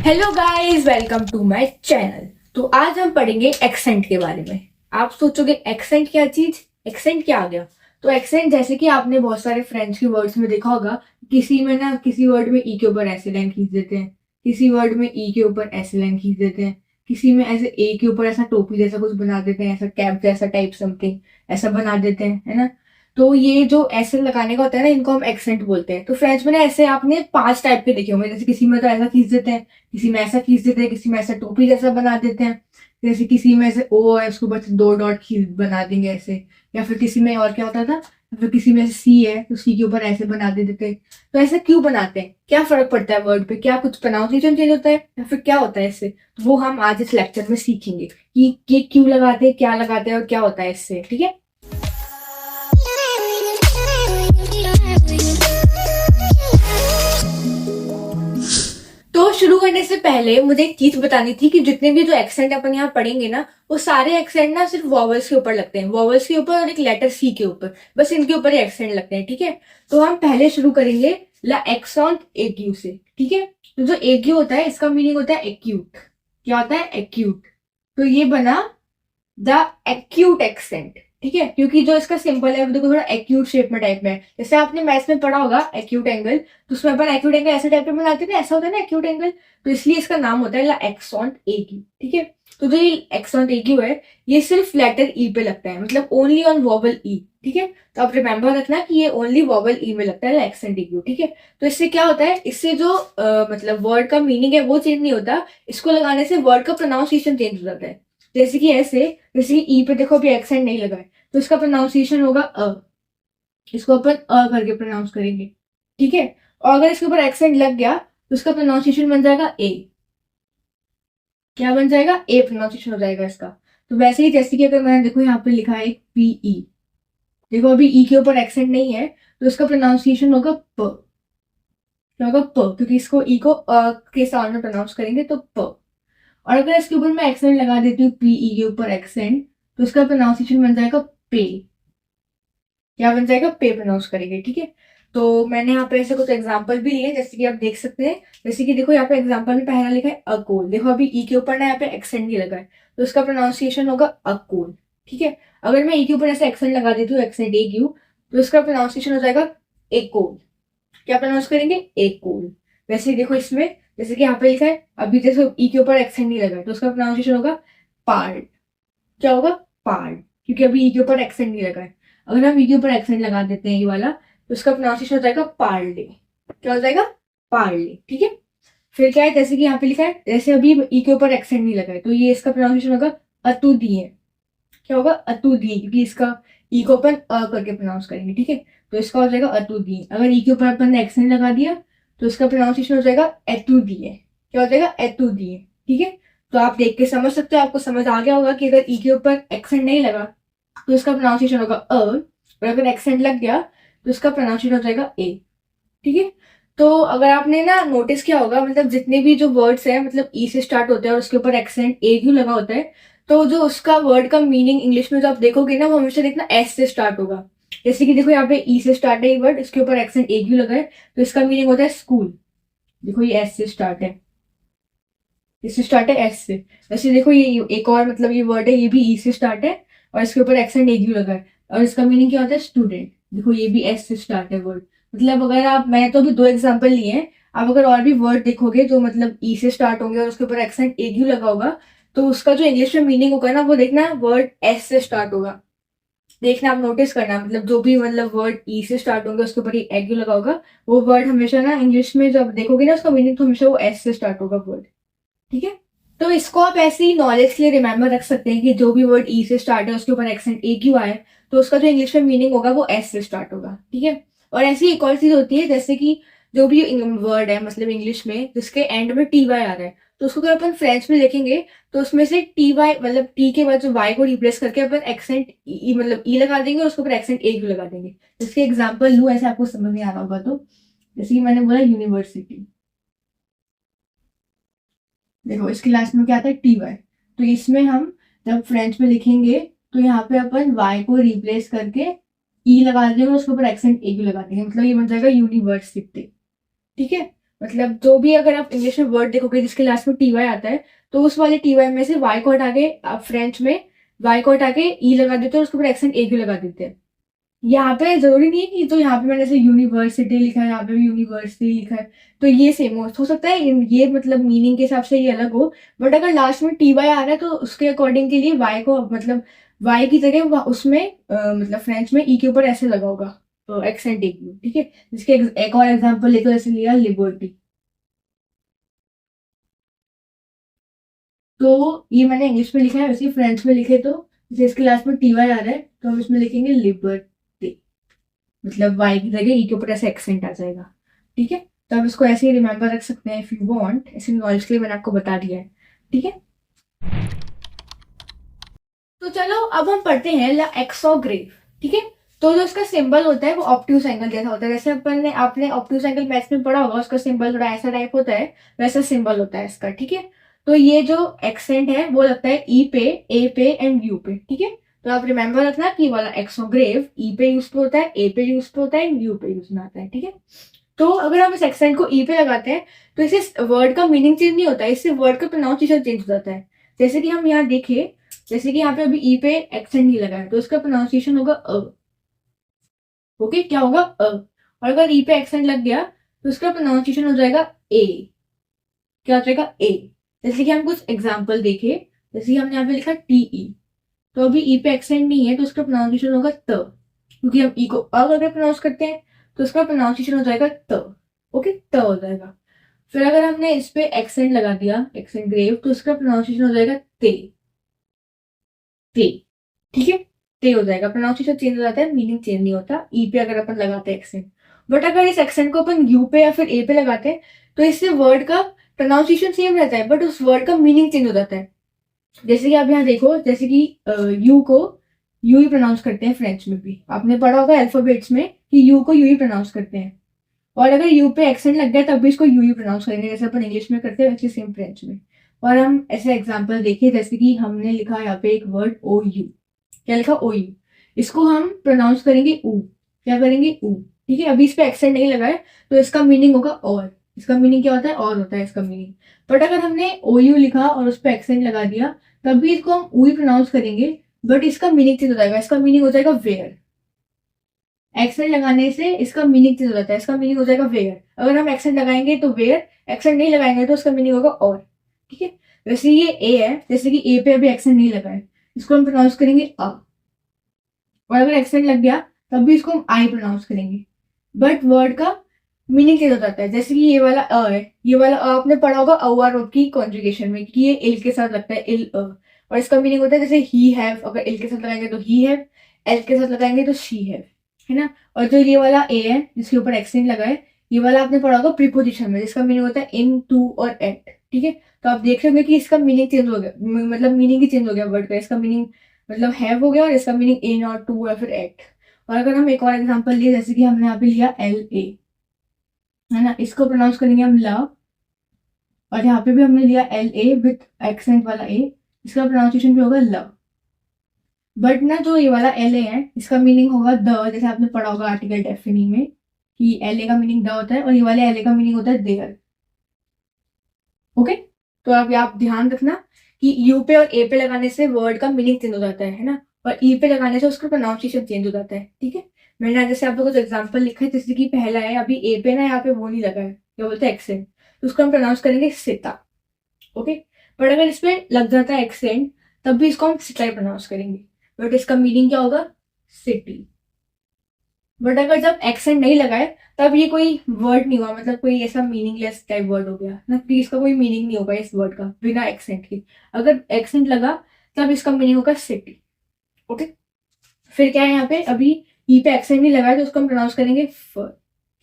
Hello guys, welcome to my channel. तो आज हम पढ़ेंगे एक्सेंट के बारे में। आप सोचोगे एक्सेंट क्या चीज, एक्सेंट क्या आ गया। तो एक्सेंट जैसे कि आपने बहुत सारे फ्रेंच के वर्ड्स में देखा होगा, किसी में ना किसी वर्ड में ई के ऊपर ऐसे लाइन खींच देते हैं, किसी वर्ड में ई के ऊपर ऐसे लाइन खींच देते हैं, किसी में ऐसे ए के ऊपर ऐसा टोपी जैसा कुछ बना देते हैं, ऐसा कैप जैसा टाइप समथिंग ऐसा बना देते हैं, है ना। तो ये जो ऐसे लगाने का होता है ना, इनको हम एक्सेंट बोलते हैं। तो फ्रेंच में ना ऐसे आपने 5 टाइप के देखे होंगे। जैसे किसी में तो ऐसा खींच देते हैं, किसी में ऐसा खींच देते हैं, किसी में ऐसा टोपी जैसा बना देते हैं, जैसे किसी में ऐसे ओ है उसके ऊपर से 2 डॉट खींच बना देंगे ऐसे। या फिर किसी में और क्या होता था, या फिर किसी में ऐसे सी है तो सी के ऊपर ऐसे बना देते हैं। तो ऐसा क्यों बनाते हैं, क्या फर्क पड़ता है वर्ड पे, क्या कुछ प्रोनाउंसिएशन चेंज होता है या फिर क्या होता है इससे, तो वो हम आज इस लेक्चर में सीखेंगे कि ये क्यों लगाते हैं, क्या लगाते हैं और क्या होता है इससे। ठीक है। तो शुरू करने से पहले मुझे एक चीज बतानी थी कि जितने भी जो एक्सेंट अपन यहाँ पढ़ेंगे ना, वो सारे एक्सेंट ना सिर्फ वॉवल्स के ऊपर लगते हैं, वॉवल्स के ऊपर और एक लेटर सी के ऊपर, बस इनके ऊपर ही एक्सेंट लगते हैं। ठीक है। तो हम पहले शुरू करेंगे ला एक्सॉन एक्यू से। ठीक है। तो जो एक्यू होता है इसका मीनिंग होता है एक्यूट। क्या होता है? एक्यूट। तो ये बना द एक्यूट एक्सेंट। ठीक है। क्योंकि जो इसका सिंपल है वो देखो थोड़ा एक्यूट शेप में टाइप में है। जैसे आपने मैथ्स में पढ़ा होगा एक्यूट एंगल, तो उसमें अपन एक्यूट एंगल ऐसे टाइप में बनाते हैं ना, ऐसा होता है ना एक्यूट एंगल। तो इसलिए इसका नाम होता है ला एक्सॉन्ट एक्यू। ठीक है। तो जो ये एक्सॉन्ट एक्यू है, ये सिर्फ लेटर ई पे लगता है, मतलब ओनली ऑन वॉवल ई। ठीक है। तो आप रिमेंबर रखना कि ये ओनली वॉवल ई में लगता है ला एक्सेंट एक्यू। ठीक है। तो इससे क्या होता है, इससे जो मतलब वर्ड का मीनिंग है वो चेंज नहीं होता, इसको लगाने से वर्ड का प्रोनाउंसिएशन चेंज हो जाता है। जैसे कि ऐसे, जैसे कि ई पे देखो अभी एक्सेंट नहीं लगा है, तो इसका प्रोनाउंसिएशन होगा अ। इसको अपन अ करके प्रोनाउंस करेंगे। ठीक है। और अगर इसके ऊपर एक्सेंट लग गया तो इसका प्रोनाउंसिएशन बन जाएगा ए। क्या बन जाएगा? ए प्रोनाउंसिएशन हो जाएगा इसका। तो वैसे ही जैसे कि अगर मैंने देखो यहाँ पे लिखा है पीई, देखो अभी ई के ऊपर एक्सेंट नहीं है, तो इसका प्रोनाउंसिएशन होगा प। क्या होगा? प, क्योंकि इसको ई को अ के साउंड में प्रोनाउंस करेंगे तो प। और अगर इसके ऊपर मैं एक्सेंट लगा देती हूँ पीई के ऊपर एक्सेंट, तो इसका प्रोनाउंसिएशन बन जाएगा पे। क्या बन जाएगा? पे प्रोनाउंस करेंगे। ठीक है। तो मैंने यहाँ पे ऐसे कुछ एग्जांपल भी लिए जैसे कि आप देख सकते हैं। जैसे कि देखो यहाँ पे एग्जांपल में पहला लिखा है अकोल। देखो अभी ई के ऊपर ना यहाँ पे एक्सेंट नहीं लगा है, तो इसका प्रोनाउंसिएशन होगा अकोल। ठीक है। अगर मैं ई के ऊपर ऐसे एक्सेंट लगा देती हूँ एक्सेंट ए क्यू, तो इसका प्रोनाउंसिएशन हो जाएगा एकोल। क्या प्रोनाउंस करेंगे? एकोल। वैसे ही देखो इसमें, जैसे कि यहाँ पे लिखा है अभी जैसे ई के ऊपर एक्सेंट नहीं लगा है, तो उसका प्रोनाउंसिएशन होगा पार्ड। क्या होगा? पार्ड, क्योंकि अभी ई के ऊपर एक्सेंट नहीं लगा है। अगर हम ई के ऊपर एक्सेंट लगा देते हैं ये वाला, तो उसका प्रोनाउंसिएशन हो जाएगा पार्ले। क्या हो जाएगा? पार्ले। ठीक है। फिर क्या है, जैसे कि यहाँ पे लिखा है जैसे अभी ई के ऊपर एक्सेंट नहीं लगा है, तो ये इसका प्रोनाउंसिएशन होगा अतुदिए। क्या होगा? अतुदिए, क्योंकि इसका ई को अपन अ करके प्रोनाउंस करेंगे। ठीक है। तो इसका हो जाएगा अतुदिए। अगर ई के ऊपर अपन ने एक्सेंट लगा दिया तो इसका प्रोनाउंसिएशन हो जाएगा एतुदिए। क्या हो जाएगा? एतुदिए। ठीक है। तो आप देख के समझ सकते हो, आपको समझ आ गया होगा कि अगर ई के ऊपर एक्सेंट नहीं लगा तो इसका प्रोनाउंसिएशन होगा अ, और अगर एक्सेंट लग गया तो इसका प्रोनाउंसिएशन हो जाएगा ए। ठीक है। तो अगर आपने ना नोटिस किया होगा, मतलब जितने भी जो वर्ड्स हैं मतलब ई से स्टार्ट होते हैं और उसके ऊपर एक्सेंट ए क्यों लगा होता है, तो जो उसका वर्ड का मीनिंग इंग्लिश में जो आप देखोगे ना, वो हमेशा देखना एस से स्टार्ट होगा। जैसे कि देखो यहाँ पे ई से स्टार्ट है ये वर्ड, इसके ऊपर एक्सेंट ए क्यों लगा है, तो इसका मीनिंग होता है स्कूल। देखो ये एस से स्टार्ट है, इससे स्टार्ट है एस से। वैसे देखो ये एक और मतलब ये वर्ड है, ये भी ई से स्टार्ट है और इसके ऊपर एक्सेंट ए क्यों लगा है, और इसका मीनिंग क्या होता है? स्टूडेंट। देखो ये भी एस से स्टार्ट है वर्ड। मतलब अगर आप, मैंने तो अभी 2 एग्जाम्पल लिए हैं, आप अगर और भी वर्ड देखोगे जो मतलब ई से स्टार्ट होंगे और उसके ऊपर एक्सेंट ए क्यों लगा होगा, तो उसका जो इंग्लिश में मीनिंग होगा ना, वो देखना वर्ड एस से स्टार्ट होगा। देखना, आप नोटिस करना, मतलब जो भी मतलब वर्ड ई से स्टार्ट होंगे उसके ऊपर ए क्यों लगा होगा, वो वर्ड हमेशा ना इंग्लिश में जब देखोगे ना उसका मीनिंग, तो हमेशा वो एस से स्टार्ट होगा वर्ड। ठीक है। तो इसको आप ऐसे ही नॉलेज के लिए रिमेंबर रख सकते हैं कि जो भी वर्ड ई से स्टार्ट है उसके ऊपर एक्सेंट ए क्यों आए, तो उसका जो इंग्लिश में मीनिंग होगा वो एस से स्टार्ट होगा। ठीक है। और ऐसी एक और चीज होती है, जैसे कि जो भी वर्ड है मतलब इंग्लिश में जिसके एंड में टी वाई आ रहा है, तो उसको अगर अपन फ्रेंच में लिखेंगे तो उसमें से टी वाई मतलब टी के बाद जो वाई को रिप्लेस करके अपन एक्सेंट ई मतलब ई लगा देंगे और उसके ऊपर एक्सेंट ए क्यों लगा देंगे। इसके एग्जाम्पल लू, ऐसे आपको समझ में आ रहा होगा। तो जैसे कि मैंने बोला यूनिवर्सिटी, देखो इसके लास्ट में क्या आता है? T Y. तो इसमें हम जब फ्रेंच में लिखेंगे तो यहाँ पे अपन वाई को रिप्लेस करके ई लगा देंगे और उसके ऊपर एक्सेंट ए क्यों लगा देंगे, मतलब ये बन जाएगा यूनिवर्सिटी। ठीक है। मतलब जो भी अगर आप इंग्लिश में वर्ड देखोगे जिसके लास्ट में टी वाई आता है, तो उस वाले टी वाई में से वाई को हटा के आप फ्रेंच में वाई को हटा के ई लगा देते हो, उसके ऊपर एक्सेंट ए क्यों लगा देते हैं। यहाँ पे जरूरी नहीं है कि तो यहाँ पे मैंने जैसे यूनिवर्सिटी लिखा है, यहाँ पे भी यूनिवर्सिटी लिखा है, तो ये सेम हो सकता है ये मतलब मीनिंग के हिसाब से ये अलग हो, बट अगर लास्ट में टी वाई आ रहा है तो उसके अकॉर्डिंग के लिए वाई को मतलब वाई की जगह उसमें मतलब फ्रेंच में ई के ऊपर ऐसे लगा होगा एक्सेंट एक, ठीक है। जिसके एक और एग्जाम्पल ले तो ऐसे लिया लिबर्टी। तो ये मैंने इंग्लिश में लिखा है, वैसे फ्रेंच में लिखे तो जैसे इसके लास्ट में टी वाई आ रहा है तो हम इसमें लिखेंगे लिबर्टी, मतलब वाई की जगह ई के ऊपर ऐसे एक्सेंट आ जाएगा, ठीक है। तो आप इसको ऐसे ही रिमेंबर रख सकते हैं इफ यू वांट, ऐसे नॉलेज के लिए मैंने आपको बता दिया है, ठीक है। तो चलो अब हम पढ़ते हैं ला एक्सोग्रेव, ठीक है। तो जो उसका सिंबल होता है वो ऑप्ट्यूस एंगल जैसा होता है, जैसे अपन ने आपने ऑप्ट्यूस एंगल मैथ्स में पढ़ा होगा, उसका सिंबल थोड़ा ऐसा टाइप होता है, वैसा सिंबल होता है इसका, ठीक है। तो ये जो एक्सेंट है वो लगता है ई पे, ए पे एंड यू पे, ठीक है। तो आप रिमेंबर रखना कि वाला एक्सोग्रेव ई पे यूज पे होता है, ए पे यूज पे होता है एंड यू पे यूज में आता है, ठीक है। तो अगर हम इस एक्सेंट को ई पे लगाते हैं तो इससे वर्ड का मीनिंग चेंज नहीं होता है, इससे वर्ड का प्रोनाउंसिएशन चेंज हो जाता है। जैसे कि हम यहाँ देखें, जैसे कि यहाँ पे अभी ई पे एक्सेंट नहीं लगा है तो इसका प्रोनाउंसिएशन होगा अ, ओके, क्या होगा अ। और अगर ई पे एक्सेंट लग गया तो उसका प्रोनाउंसिएशन हो जाएगा ए, क्या हो जाएगा ए। जैसे कि हम कुछ एग्जाम्पल देखें, जैसे कि हमने यहाँ पे लिखा टी ई, तो अभी ई पे एक्सेंट नहीं है तो उसका प्रोनाउंसिएशन होगा त, क्योंकि हम ई को अ अगर प्रोनाउंस करते हैं तो उसका प्रोनाउंसिएशन हो जाएगा त, ओके, त हो जाएगा। फिर अगर हमने इस पे एक्सेंट लगा दिया, एक्सेंट ग्रेव, तो उसका प्रोनाउंसिएशन हो जाएगा ते, ते, ठीक है, ते हो जाएगा। प्रोनाउंसिएशन चेंज हो जाता है, मीनिंग चेंज नहीं होता ई पे अगर अपन लगाते हैं एक्सेंट। बट अगर इस एक्सेंट को अपन यू पे या फिर ए पे लगाते हैं तो इससे वर्ड का प्रोनाउंसिएशन सेम रहता है बट उस वर्ड का मीनिंग चेंज हो जाता है। जैसे कि आप यहाँ देखो, जैसे कि यू को यू ही प्रोनाउंस करते हैं फ्रेंच में भी, आपने पढ़ा होगा अल्फाबेट्स में कि यू को यू ही प्रोनाउंस करते हैं, और अगर यू पे एक्सेंट लग गया तब भी इसको यू ही प्रोनाउंस करेंगे, जैसे अपन इंग्लिश में करते हैं वैसे सेम फ्रेंच में। और हम ऐसे एग्जांपल देखें, जैसे कि हमने लिखा यहाँ पे एक वर्ड ओ यू, क्या लिखा ओ यू, इसको हम प्रोनाउंस करेंगे ऊ, क्या करेंगे ऊ, ठीक है। अभी इस पे एक्सेंट नहीं लगा है तो इसका मीनिंग होगा और, इसका मीनिंग क्या होता है और होता है इसका मीनिंग। बट अगर हमने ओ यू लिखा और उस पर एक्सेंट लगा दिया तब भी इसको हम ऊ ही प्रोनाउंस करेंगे, बट इसका मीनिंग चेंज हो जाएगा, इसका मीनिंग हो जाएगा वेयर। एक्सेंट लगाने से इसका मीनिंग चेंज हो जाता है, इसका मीनिंग हो जाएगा वेयर। अगर हम एक्सेंट लगाएंगे तो वेयर, एक्सेंट नहीं लगाएंगे तो उसका मीनिंग होगा और, ठीक है। वैसे ये ए है, जैसे कि ए पे अभी एक्सेंट नहीं लगा है, इसको हम प्रोनाउंस करेंगे अ, और अगर एक्सेंट लग गया तब भी इसको हम आई प्रोनाउंस करेंगे, बट वर्ड का मीनिंग चेंज हो जाता है। जैसे कि ये वाला अ है, ये वाला अ आपने पढ़ा होगा और की कॉन्जुगेशन में कि ये इल के साथ लगता है, इल अ, और इसका मीनिंग होता है जैसे ही हैव, अगर इल के साथ लगाएंगे तो ही हैव, एल के साथ लगाएंगे तो शी हैव, है ना। और जो ये वाला ए है जिसके ऊपर एक्सेंट लगा है, ये वाला आपने पढ़ा होगा प्रीपोजिशन में, जिसका मीनिंग होता है इन, टू और एट, ठीक है। तो आप देख रहे होंगे कि इसका मीनिंग चेंज हो गया, मतलब मीनिंग ही चेंज हो गया वर्ड का, इसका मीनिंग मतलब हैव हो गया और इसका मीनिंग इन और टू या फिर एट। और अगर हम एक और एग्जांपल लिए, जैसे कि हमने यहाँ पे लिया एल ए, है ना, इसको प्रोनाउंस करेंगे हम लव, और यहाँ पे भी हमने लिया एल ए विथ एक्सेंट वाला ए, इसका प्रोनाउंसिएशन भी होगा लव। बट ना जो ये वाला एल ए है इसका मीनिंग होगा द, जैसे आपने पढ़ा होगा आर्टिकल डेफिनी में कि एल ए का मीनिंग द होता है और ये वाले एल ए का मीनिंग होता है देयर, ओके। तो आप यहाँ ध्यान रखना कि यू पे और ए पे लगाने से वर्ड का मीनिंग चेंज हो जाता है ना, और ई पे लगाने से उसका प्रोनाउंसिएशन चेंज हो जाता है, ठीक है। मैंने आज जैसे आपको कुछ एग्जांपल लिखा है, जैसे कि पहला है अभी ए पे ना, यहाँ पे वो नहीं लगा है, क्या बोलते हैं एक्सेंट, तो उसको हम प्रोनाउंस करेंगे सिता, ओके। बट अगर इस पे लग जाता है एक्सेंट तब भी इसको हम सिटा ही प्रोनाउंस करेंगे, बट इसका मीनिंग क्या होगा सिटी। बट अगर जब एक्सेंट नहीं लगा है तब ये कोई वर्ड नहीं हुआ, मतलब कोई ऐसा मीनिंगलेस टाइप वर्ड हो गया ना, कि इसका कोई मीनिंग नहीं होगा इस वर्ड का बिना एक्सेंट के। अगर एक्सेंट लगा तब इसका मीनिंग होगा सिटी, ओके। फिर क्या है यहाँ पे, अभी ई पे एक्सेंट नहीं लगा है तो उसको हम प्रोनाउंस करेंगे फर,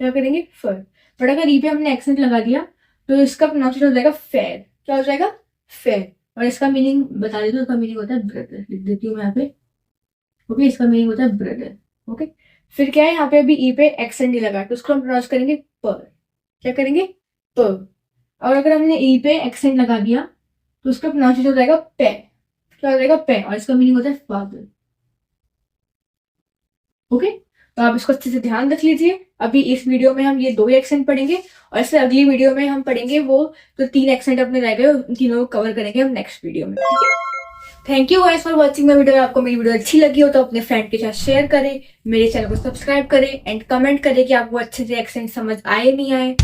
क्या करेंगे फर। बट अगर ई पे हमने एक्सेंट लगा दिया तो इसका प्रोनाउंसिएशन हो जाएगा फेयर, क्या हो जाएगा फेयर। और इसका मीनिंग बता देती हूँ, इसका मीनिंग होता है ब्रदर, लिख देती हूँ मैं यहाँ पे, ओके, इसका मीनिंग होता है ब्रदर, ओके। फिर क्या है यहाँ पे, अभी ई पे एक्सेंट नहीं लगा तो उसको हम प्रोनाउंस करेंगे पर, क्या करेंगे पर। और अगर हमने ई पे एक्सेंट लगा दिया तो उसका प्रोनाउंसिएशन हो जाएगा पे, क्या हो जाएगा पे, और इसका मीनिंग होता है फादर, ओके। तो आप इसको अच्छे से ध्यान रख लीजिए। अभी इस वीडियो में हम ये 2 ही एक्सेंट पढ़ेंगे और इससे अगली वीडियो में हम पढ़ेंगे वो जो 3 एक्सेंट अपने रह गए, उन तीनों को कवर करेंगे हम नेक्स्ट वीडियो में, ठीक है। Thank you guys for watching my video. आपको मेरी वीडियो अच्छी लगी हो तो अपने फ्रेंड के साथ शेयर करें, मेरे चैनल को सब्सक्राइब करें एंड कमेंट करें कि आपको अच्छे से एक्सेंट समझ आए नहीं आए।